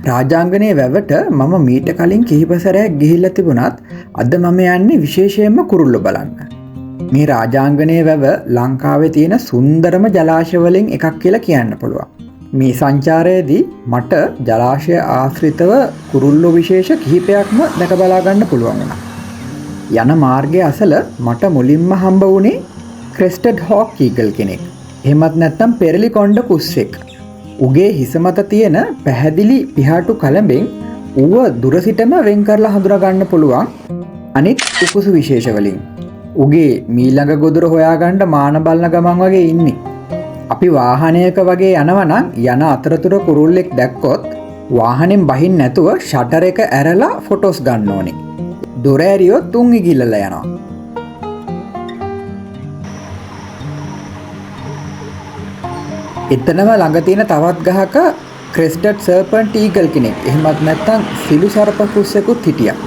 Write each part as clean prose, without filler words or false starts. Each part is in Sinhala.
රාජාංගනයේ වැවට මම මීට කලින් කිහිප සැරයක් ගිහිල්ලා තිබුණත් අද මම යන්නේ විශේෂයෙන්ම කුරුල්ලෝ බලන්න. මේ රාජාංගනයේ වැව ලංකාවේ තියෙන සුන්දරම ජලාශය වලින් එකක් කියලා කියන්න පුළුවන්. මේ සංචාරයේදී මට ජලාශය ආශ්‍රිතව කුරුල්ලෝ විශේෂ කිහිපයක්ම දැක බලා ගන්න පුළුවන් වුණා. යන මාර්ගයේ අසල මට මුලින්ම හම්බ වුණේ ක්‍රෙස්ටඩ් හොක් ඊගල් කෙනෙක්. එහෙමත් නැත්නම් පෙරලි කොණ්ඩ කුස්සෙක්. උගේ හිස මත තියෙන පැහැදිලි පිහාටු කලඹෙන් ඌව දුර සිටම වෙන් කරලා හඳුනා ගන්න පුළුවන් අනිත් උකුසු විශේෂ වලින්. උගේ මීළඟ ගොදුර හොයාගන්න මාන බලන ගමන් වගේ ඉන්නේ. අපි වාහනයක වගේ යනවා නම් යන අතරතුර කුරුල්ලෙක් දැක්කොත් වාහනෙන් බහින්න නැතුව ෂටර් එක ඇරලා ෆොටෝස් ගන්න ඕනේ. දොර ඇරියොත් තුන් ඉගිල්ලලා යනවා. එතනම ළඟ තියෙන තවත් ගහක ක්‍රෙස්ටඩ් සර්පන්ට් ඊගල් කෙනෙක් එහෙමත් නැත්නම් සිළු සර්ප කුස්සෙකුත් හිටියා.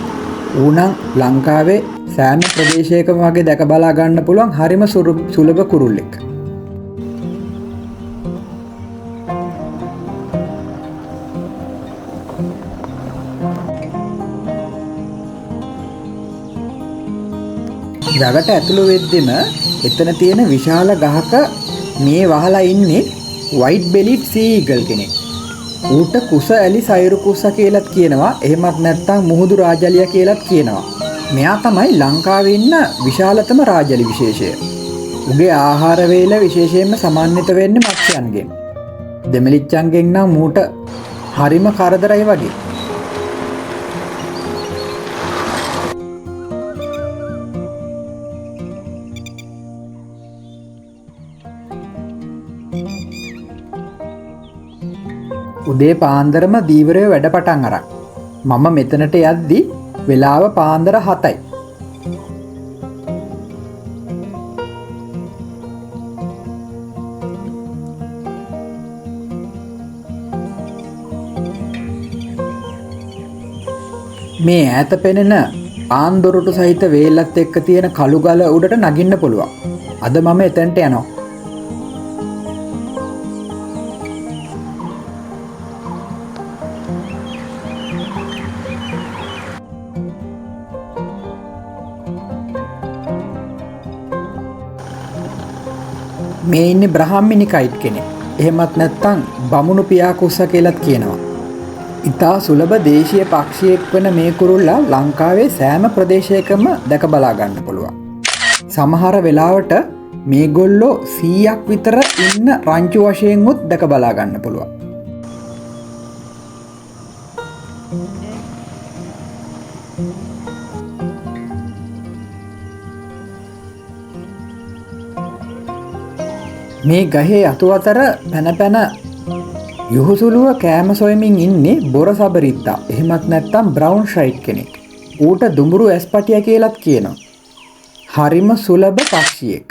ඌනම් ලංකාවේ සෑම ප්‍රදේශයකම වගේ දැක බලා ගන්න පුළුවන් හරිම සුලභ කුරුල්ලෙක්. වැවට ඇතුළු වෙද්දිම එතන තියෙන විශාල ගහක මේ වහලා ඉන්නේ වයිට් බෙලිඩ් සී ඊගල් කෙනෙක්. ඌට කුස ඇලි සයුරු කුස්ස කියලාත් කියනවා. එහෙමත් නැත්නම් මුහුදු රාජලිය කියලාත් කියනවා. මෙයා තමයි ලංකාවේ ඉන්න විශාලතම රාජලි විශේෂය. උගේ ආහාර වේල විශේෂයෙන්ම සමන්විත වෙන්නේ මත්ස්‍යයන්ගෙන්. දෙමලිච්චන්ගෙන් නම් ඌට හරිම කරදරයි වගේ. උදේ පාන්දරම දීවරය වැඩ පටන් අරන්. මම මෙතනට යද්දි වෙලාව පාන්දර 7යි. මේ ඈත පෙනෙන ආන්දොරටු සහිත වේලත් එක්ක තියෙන කළු ගල උඩට නගින්න පුළුවන්. අද මම එතනට යනවා. මේ ඉන්නේ බ්‍රහ්මිනි කයිට් කෙනෙක්. එහෙමත් නැත්නම් බමුණු පියාකුස්ස කියලාත් කියනවා. ඉතා සුලභ දේශීය පක්ෂියෙක් වන මේ කුරුල්ලා ලංකාවේ සෑම ප්‍රදේශයකම දැක බලා ගන්න පුළුවන්. සමහර වෙලාවට මේගොල්ලෝ 100ක් විතර ඉන්න රංචු වශයෙන් උත් දැක බලා ගන්න පුළුවන්. මේ ගහේ අතු අතර පැන යහුසුලුව කෑම සොයමින් ඉන්නේ බොර සබරිත්තා. එහෙමත් නැත්නම් බ්‍රවුන් ෂයිට් කෙනෙක්. ඌට දුඹුරු ඇස්පටිය කියලාත් කියනවා. හරිම සුලභ පක්ෂියෙක්.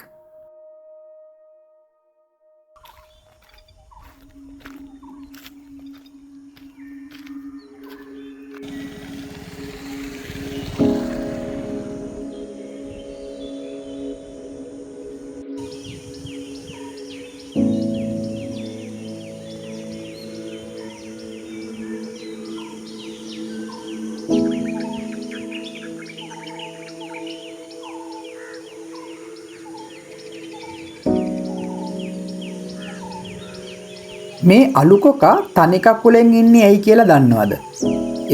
මේ අලුකොකා තනි කකුලෙන් ඉන්නේ ඇයි කියලා දන්නවද?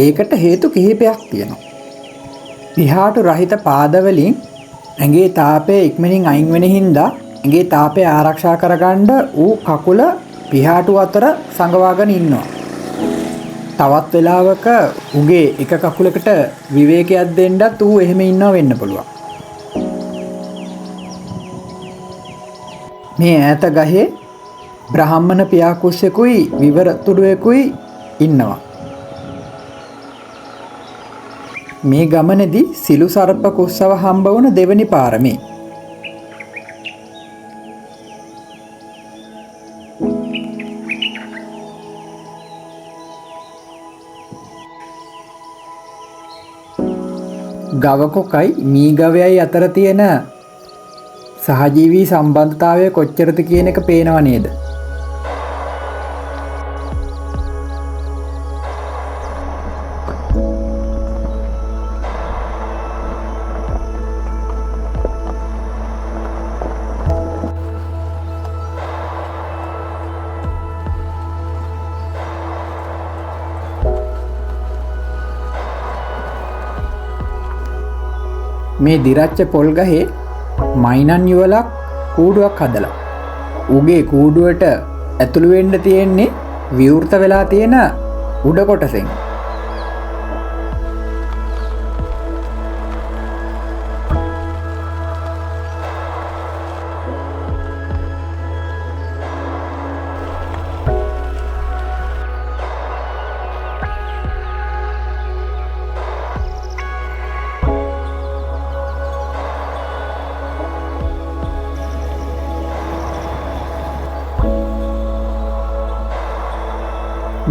ඒකට හේතු කිහිපයක් තියෙනවා. පිහාටු රහිත පාදවලින් ඇඟේ තාපය ඉක්මනින් අයින් වෙන හින්දා ඇඟේ තාපය ආරක්ෂා කරගන්න ඌ කකුල පිහාටු අතර සංගවාගෙන ඉන්නවා. තවත් වෙලාවක උගේ එක කකුලකට විවේකයක් දෙන්නත් ඌ එහෙම ඉන්නව වෙන්න පුළුවන්. මේ ඈත ගහේ බ්‍රාහ්මණ පියාකුස්සෙකුයි විවර තුඩුවෙකුයි ඉන්නවා. මේ ගමනේදී සිළු සර්ප කුස්සව හම්බ වුණ දෙවනි පාර මේ. ගව කොකයි මී ගවයයි අතර තියෙන සහජීවී සම්බන්ධතාවය කොච්චරද කියන එක පේනව නේද? මේ දිරච්ච පොල් ගහේ මයිනන් යුවලක් කූඩුවක් හදලා. උගේ කූඩුවට ඇතුළු වෙන්න තියෙන්නේ විවෘත වෙලා තියෙන උඩ කොටසෙන්.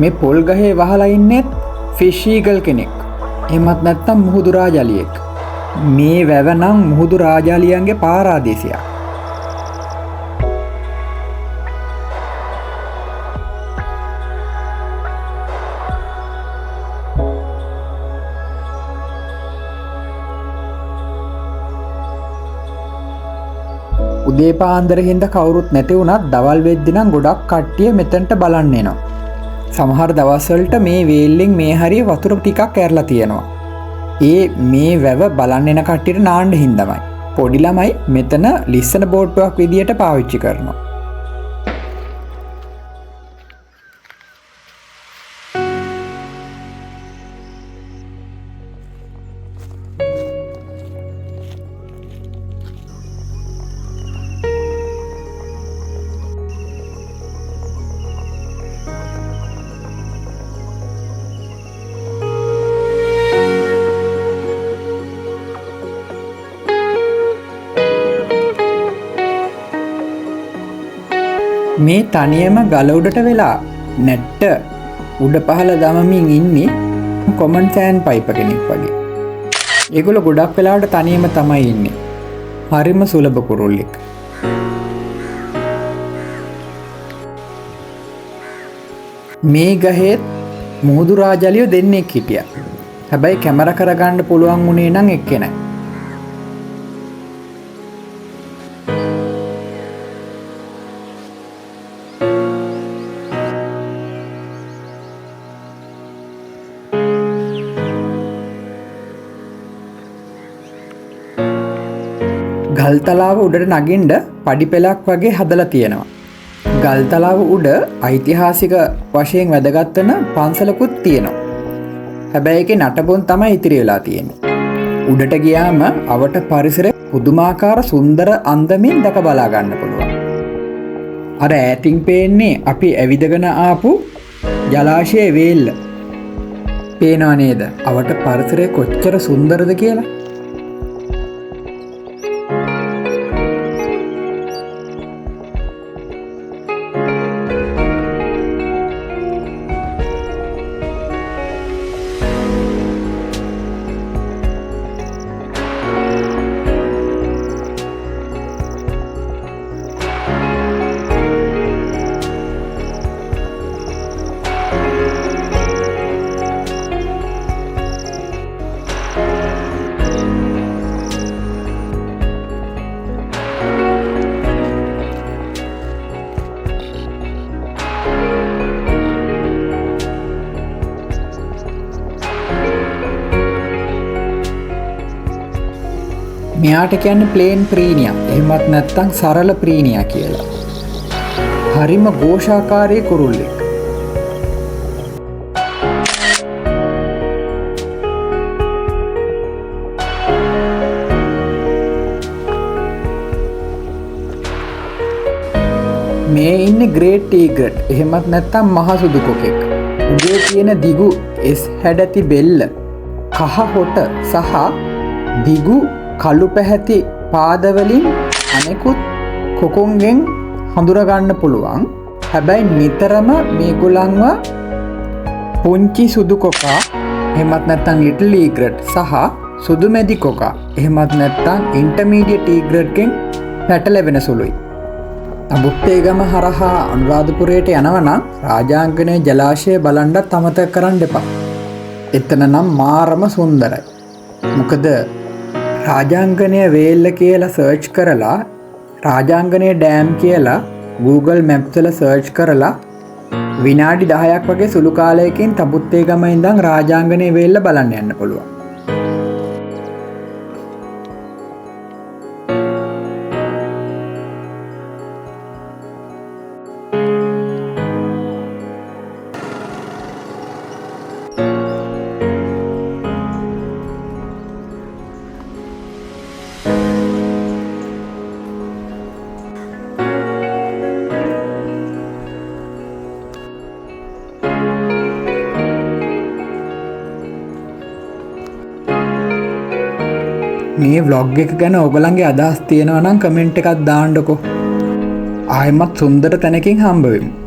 මේ පොල් ගහේ වහලා ඉන්නෙත් ෆිෂ් ඊගල් කෙනෙක්. එහෙමත් නැත්නම් මුහුදු රාජාලියෙක්. මේ වැව නම් මුහුදු රාජාලියන්ගේ පාරාදීසයක්. උදේ පාන්දර හින්දා කවුරුත් නැති වුණත් දවල් වෙද්දි නම් ගොඩක් කට්ටිය මෙතනට බලන්න එනවා. සමහර දවස්වලට මේ වේල්ලෙන් මේ හරිය වතුර ටිකක් ඇරලා තියෙනවා. මේ වැව බලන්න එන කට්ටියට නාන්න හින්දාමයි. පොඩි ළමයි මෙතන ලිස්සන බෝට්ටුවක් විදියට පාවිච්චි කරනවා. මේ තනියම ගල උඩට වෙලා නැට්ට උඩ පහළ දමමින් ඉන්නේ කොමන් සෑන් පයිප කෙනෙක් වගේ. ඒගොල්ලෝ ගොඩක් වෙලාවට තනියම තමයි ඉන්නේ. හරිම සුලභ කුරුල්ලෙක්. මේ ගහේ මුහුදු රාජාලියෝ දෙන්නෙක් හිටියා. හැබැයි කැමරා කරගන්න පුළුවන් වුණේ නම් එක්කෙනයි. ගල්තලාව උඩට නගින්න පඩි පෙළක් වගේ හදලා තියෙනවා. ගල්තලාව උඩ ඓතිහාසික වශයෙන් වැදගත් වෙන පන්සලකුත් තියෙනවා. හැබැයි ඒකේ නටබුන් තමයි ඉතිරි වෙලා තියෙන්නේ. උඩට ගියාම අවට පරිසරය පුදුමාකාර සුන්දර අන්දමින් දැක බලා ගන්න පුළුවන්. අර ඈතින් පේන්නේ අපි ඇවිදගෙන ආපු ජලාශයේ වේල්ල. පේනව නේද? අවට පරිසරය කොච්චර සුන්දරද කියලා. මෙයාට කියන්නේ ප්ලේන් ප්‍රීනියා. එහෙමත් නැත්නම් සරල ප්‍රීනියා කියලා. හරිම ഘോഷාකාරී කුරුල්ලෙක්. මේ ඉන්නේ ග්‍රේට් ටීගර්. එහෙමත් නැත්නම් මහ සුදු කොකෙක්. උගේ තියෙන දිගු S හැඩැති බෙල්ල, කහ හොට සහ දිගු කළු පැහැති පාදවලින් අනෙකුත් කොකුන්ගෙන් හඳුරගන්න පුළුවන්. හැබැයි නිතරම මේගොල්ලන්ව පුංචි සුදු කොකා එහෙමත් නැත්නම් ලිටල් ඊග්‍රට් සහ සුදු මැදි කොකා එහෙමත් නැත්නම් ඉන්ටර්මීඩියට් ඊග්‍රට්ගෙන් පැටලෙවෙන සුළුයි. තඹුත්තේගම හරහා අනුරාධපුරයට යනවා නම් රාජාංගනේ ජලාශය බලන්නත් අමතක කරන්න එපා. එතන නම් මාරම සුන්දරයි. මොකද රාජාංගනය වේල්ල කියලා සර්ච් කරලා රාජාංගනය ඩෑම් කියලා Google Maps වල සර්ච් කරලා විනාඩි 10ක් වගේ සුළු කාලයකින් තඹුත්තේගම ඉඳන් රාජාංගනය වේල්ල බලන්න යන්න පුළුවන්. මේ vlog එක ගැන ඔයගලන්ගේ අදහස් තියෙනවා නම් කමෙන්ට් එකක් දාන්නකෝ. ආයෙමත් සුන්දර තැනකින් හම්බ වෙමු.